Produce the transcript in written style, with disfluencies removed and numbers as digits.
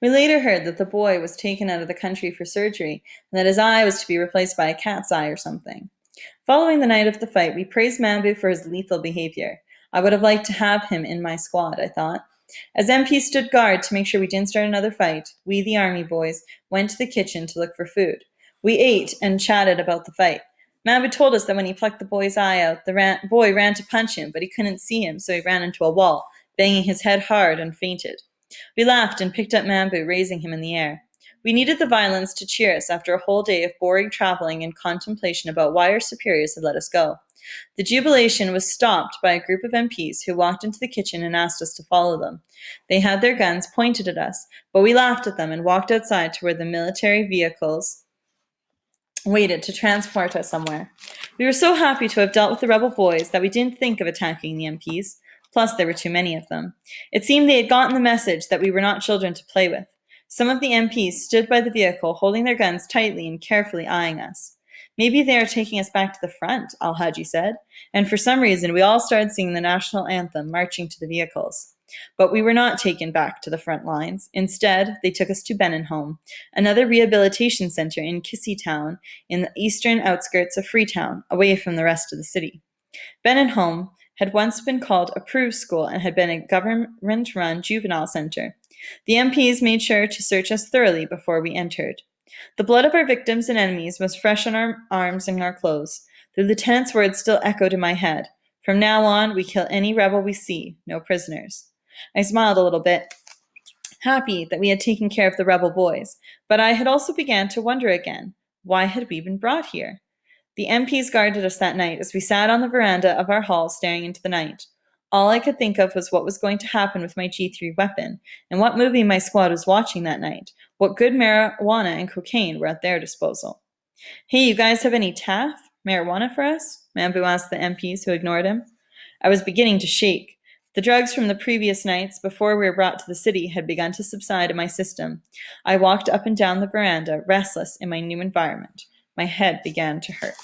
We later heard that the boy was taken out of the country for surgery and that his eye was to be replaced by a cat's eye or something. Following the night of the fight, we praised Mambu for his lethal behavior. I would have liked to have him in my squad, I thought. As MP stood guard to make sure we didn't start another fight, we, the army boys, went to the kitchen to look for food. We ate and chatted about the fight. Mambu told us that when he plucked the boy's eye out, the boy ran to punch him, but he couldn't see him, so he ran into a wall, banging his head hard and fainted. We laughed and picked up Mambu, raising him in the air. We needed the violence to cheer us after a whole day of boring traveling and contemplation about why our superiors had let us go. The jubilation was stopped by a group of MPs who walked into the kitchen and asked us to follow them. They had their guns pointed at us, but we laughed at them and walked outside to where the military vehicles waited to transport us somewhere. We were so happy to have dealt with the rebel boys that we didn't think of attacking the MPs. Plus, there were too many of them. It seemed they had gotten the message that we were not children to play with. Some of the MPs stood by the vehicle, holding their guns tightly and carefully eyeing us. Maybe they are taking us back to the front, Al Haji said, and for some reason we all started singing the national anthem, marching to the vehicles. But we were not taken back to the front lines. Instead, they took us to Benenholm, another rehabilitation center in Kissy Town in the eastern outskirts of Freetown, away from the rest of the city. Benenholm had once been called a Proof School and had been a government-run juvenile center. The MPs made sure to search us thoroughly before we entered. The blood of our victims and enemies was fresh on our arms and our clothes. The lieutenant's words still echoed in my head. From now on, we kill any rebel we see, no prisoners. I smiled a little bit, happy that we had taken care of the rebel boys, but I had also begun to wonder again, why had we been brought here? The MPs guarded us that night as we sat on the veranda of our hall staring into the night. All I could think of was what was going to happen with my G3 weapon, and what movie my squad was watching that night, what good marijuana and cocaine were at their disposal. Hey, you guys have any TAF, marijuana for us? Mambu asked the MPs who ignored him. I was beginning to shake. The drugs from the previous nights, before we were brought to the city, had begun to subside in my system. I walked up and down the veranda, restless in my new environment. My head began to hurt.